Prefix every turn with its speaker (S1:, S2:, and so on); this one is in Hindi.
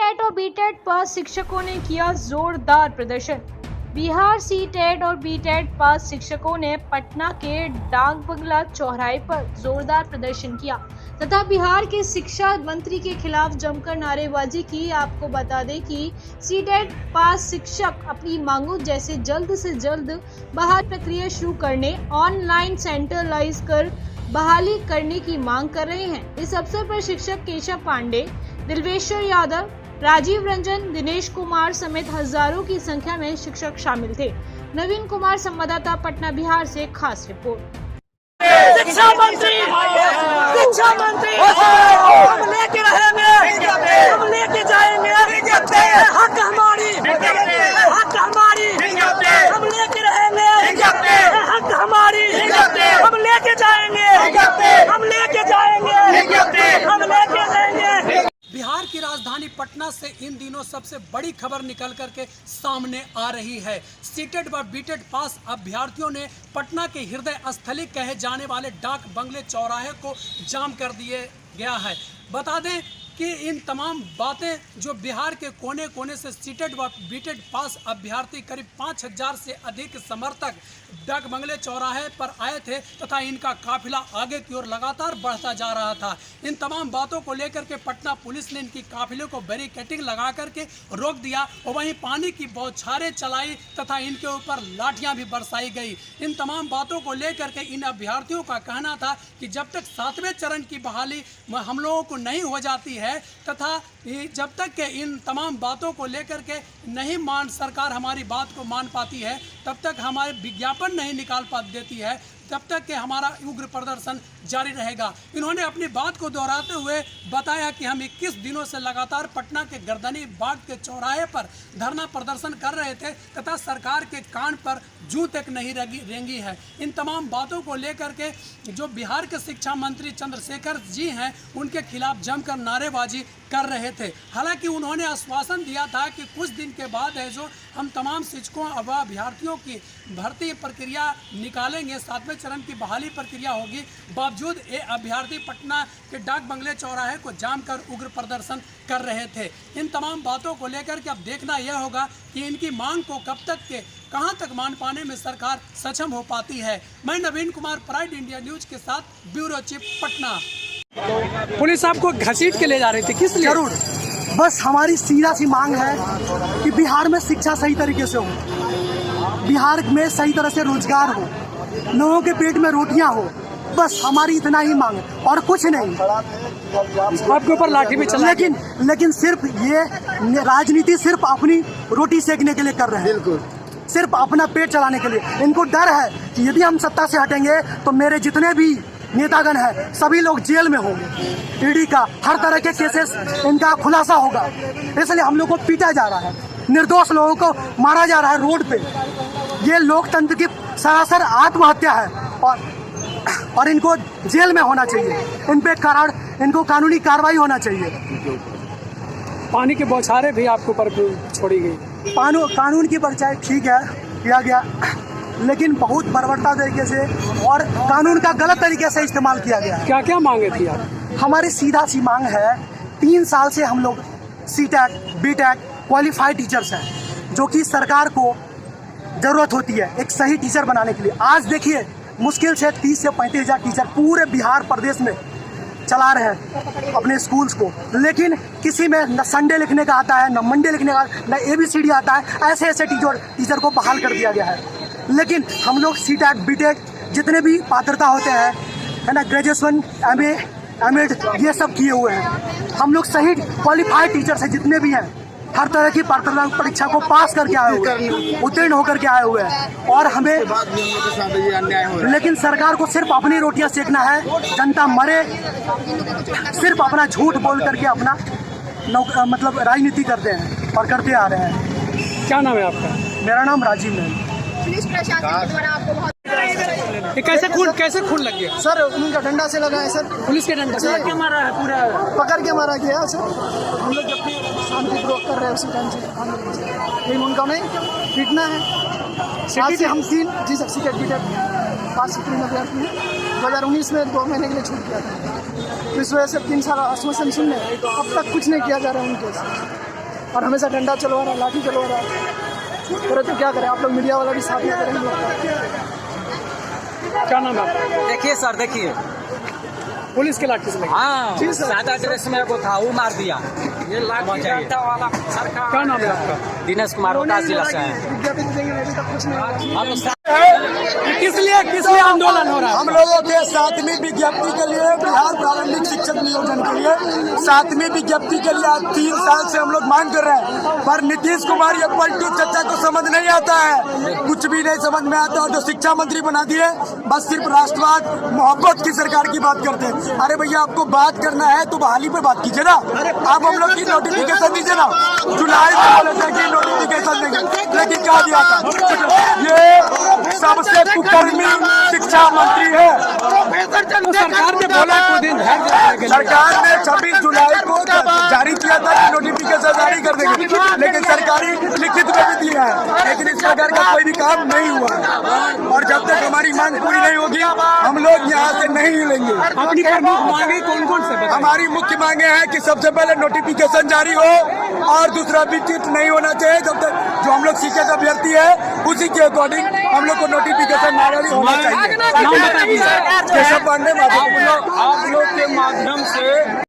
S1: सी-टेट और बी-टेट पास शिक्षकों ने किया जोरदार प्रदर्शन। बिहार सी-टेट और बी-टेट पास शिक्षकों ने पटना के डाक बंगला चौराहे पर जोरदार प्रदर्शन किया तथा बिहार के शिक्षा मंत्री के खिलाफ जमकर नारेबाजी की। आपको बता दें कि सी-टेट पास शिक्षक अपनी मांगों जैसे जल्द से जल्द बहाल प्रक्रिया शुरू करने, ऑनलाइन सेंट्रलाइज कर बहाली करने की मांग कर रहे हैं। इस अवसर पर शिक्षक केशव पांडे, दिलवेश्वर यादव, राजीव रंजन, दिनेश कुमार समेत हजारों की संख्या में शिक्षक शामिल थे। नवीन कुमार, संवाददाता, पटना, बिहार से खास रिपोर्ट।
S2: शिक्षा मंत्री हम लेके रहेंगे, हम लेके जाएंगे, हक हमारी, हम लेके रहेंगे, हक हमारी, हम लेके जाएंगे, हम लेके रहेंगे।
S3: बिहार की राजधानी पटना से इन दिनों सबसे बड़ी खबर निकल करके सामने आ रही है। सी-टेट व बी-टेट पास अभ्यर्थियों ने पटना के हृदय स्थली कहे जाने वाले डाक बंगले चौराहे को जाम कर दिए गया है। बता दें कि इन तमाम बातें जो बिहार के कोने कोने से सी-टेट व बी-टेट पास अभ्यर्थी करीब 5000 से अधिक समर्थक डाक बंगले चौराहे पर आए थे तथा इनका काफिला आगे की ओर लगातार बढ़ता जा रहा था। इन तमाम बातों को लेकर के पटना पुलिस ने इनकी काफिले को बैरिकेडिंग लगा करके रोक दिया और वहीं पानी की बौछारें चलाई तथा इनके ऊपर लाठियां भी बरसाई गई। इन तमाम बातों को लेकर के इन अभ्यर्थियों का कहना था कि जब तक 7वें चरण की बहाली हम लोगों को नहीं हो जाती है तथा जब तक के इन तमाम बातों को लेकर के नहीं सरकार हमारी बात को मान पाती है, तब तक हमारे विज्ञापन नहीं निकाल देती है, तब तक के हमारा उग्र प्रदर्शन जारी रहेगा। इन्होंने अपनी बात को दोहराते हुए बताया कि हम 21 दिनों से लगातार पटना के गर्दनी बाग के चौराहे पर धरना प्रदर्शन कर रहे थे तथा सरकार के कान पर जूं तक नहीं रेंगी है। इन तमाम बातों को लेकर के जो बिहार के शिक्षा मंत्री चंद्रशेखर जी हैं उनके खिलाफ जमकर नारेबाजी कर रहे थे। हालांकि उन्होंने आश्वासन दिया था कि कुछ दिन के बाद है जो हम तमाम शिक्षकों व अभ्यर्थियों की भर्ती प्रक्रिया निकालेंगे, 7वें चरण की बहाली प्रक्रिया होगी। बावजूद ये अभ्यर्थी पटना के डाक बंगले चौराहे को जाम कर उग्र प्रदर्शन कर रहे थे। इन तमाम बातों को लेकर के अब देखना यह होगा कि इनकी मांग को कब तक के कहां तक मान पाने में सरकार सक्षम हो पाती है। मैं नवीन कुमार, प्राइड इंडिया न्यूज के साथ, ब्यूरो चीफ, पटना।
S4: पुलिस आपको घसीट के ले जा रही थी, किस लिए?
S5: जरूर, बस हमारी सीधा सी मांग है कि बिहार में शिक्षा सही तरीके से हो, बिहार में सही तरह से रोजगार हो, लोगों के पेट में रोटियां हो, बस हमारी इतना ही मांग है और कुछ नहीं।
S4: आपके ऊपर लाठी भी चला,
S5: लेकिन सिर्फ ये राजनीति सिर्फ अपनी रोटी सेकने के लिए कर रहे हैं, बिल्कुल सिर्फ अपना पेट चलाने के लिए। इनको डर है कि यदि हम सत्ता से हटेंगे तो मेरे जितने भी नेतागण हैं सभी लोग जेल में होंगे, ईडी का हर तरह के केसेस इनका खुलासा होगा, इसलिए हम लोग को पीटा जा रहा है, निर्दोष लोगों को मारा जा रहा है रोड पे। ये लोकतंत्र की सरासर आत्महत्या है और इनको जेल में होना चाहिए, इन पे इनको कानूनी कार्रवाई होना चाहिए।
S4: पानी की बौछारें भी आपके ऊपर छोड़ी गई।
S5: कानून की बरछाई ठीक है किया गया, लेकिन बहुत बर्बरता तरीके से और कानून का गलत तरीके से इस्तेमाल किया गया है।
S4: क्या क्या मांगे थी आप?
S5: हमारी सीधा सी मांग है, 3 साल से हम लोग सी-टेट बी-टेट क्वालिफाइड टीचर्स हैं, जो कि सरकार को ज़रूरत होती है एक सही टीचर बनाने के लिए। आज देखिए मुश्किल से 30 से 35 हज़ार टीचर पूरे बिहार प्रदेश में चला रहे हैं अपने स्कूल्स को, लेकिन किसी में न संडे लिखने का आता है, न मंडे लिखने का, न ABCD आता है। ऐसे टीचर को बहाल कर दिया गया है। लेकिन हम लोग सी-टेट बी-टेट जितने भी पात्रता होते हैं, है ना, ग्रेजुएशन, MA, M.Ed ये सब किए हुए हैं। हम लोग सही क्वालिफाइड टीचर्स हैं, जितने भी हैं हर तरह की पात्रता परीक्षा को पास करके आए हुए हैं, उत्तीर्ण होकर के आए हुए हैं। और हमें लेकिन सरकार को सिर्फ अपनी रोटियां सेकना है, जनता मरे, सिर्फ अपना झूठ बोल करके अपना मतलब राजनीति करते हैं और करते आ रहे हैं।
S4: क्या नाम है आपका?
S5: मेरा नाम राजीव है।
S6: पुलिस प्रशासन के द्वारा आपको बहुत
S4: कैसे खून लग गया?
S5: सर उनका डंडा से लगा है सर,
S4: पुलिस के डंडा से क्या मारा है? पूरा
S5: पकड़ के मारा गया सर। हम लोग जब भी शांति ब्रोक कर रहे हैं उसी टाइम से, लेकिन उनका नहीं पीटना है। आज से हम 3 जी सर सी-टेट बी-टेट पास सुप्रीम अभ्यर्थी हैं। 2019 में 2 महीने के लिए छूट किया था, तो इस वजह से 3 साल आश्वासन सुन लें, अब तक कुछ नहीं किया जा रहा है उनके। और हमेशा डंडा चलवा रहा है, लाठी चलवा रहा है। करे तो क्या करें, आप लोग मीडिया वाला भी साथ में करें हम लोग का।
S4: क्या नाम है आपका?
S7: देखिए सर, देखिए।
S4: पुलिस के लाठी से लगे?
S7: हाँ,
S5: जी सर।
S7: सादा ड्रेस में वो था, वो मार दिया। ये लाठी डंडा वाला सरकार।
S4: क्या नाम है आपका?
S7: दिनेश कुमार रोहतास जिला से है।
S5: विज्ञापन देंगे, अभी तक कुछ नहीं हुआ।
S4: किस लिए आंदोलन हो रहा है?
S5: हम लोगों के 7वीं विज्ञप्ति के लिए, बिहार प्रारंभिक शिक्षक नियोजन के लिए 7वीं विज्ञप्ति के लिए आज 3 साल से हम लोग मांग कर रहे हैं, पर नीतीश कुमार ये पलटू चचा को समझ नहीं आता है, कुछ भी नहीं समझ में आता। और जो शिक्षा मंत्री बना दिए, बस सिर्फ राष्ट्रवाद मोहब्बत की सरकार की बात करते हैं। अरे भैया, आपको बात करना है तो बहाली पर बात कीजिए ना। आप हम लोग की नोटिफिकेशन दीजिए ना। जुलाई में बोले थे कि नोटिफिकेशन देंगे, लेकिन क्या दिया था? ये सबसे कुकर्मी शिक्षा मंत्री है।
S4: तो सरकार ने बोला कुछ दिन धैर्य रखने के लिए।
S5: सरकार ने 26 जुलाई को जारी किया था कि नोटिफिकेशन जारी कर देंगे, लेकिन सरकारी लिखित में भी दिया है, लेकिन इस प्रकार का कोई भी काम नहीं हुआ है। और जब तक हमारी मांग पूरी नहीं होगी, हम लोग यहाँ से नहीं हिलेंगे।
S4: अपनी प्रमुख मांगे कौन कौन से बताएं?
S5: हमारी मुख्य मांगे हैं कि सबसे पहले नोटिफिकेशन जारी हो, और दूसरा विचित नहीं होना चाहिए जब तक जो हम लोग शिक्षक अभ्यर्थी है उसी के अकॉर्डिंग हम लोग को नोटिफिकेशन जारी होना चाहिए।
S4: नाम बताइए।
S5: केशव पांडे,
S7: आप लोग के माध्यम से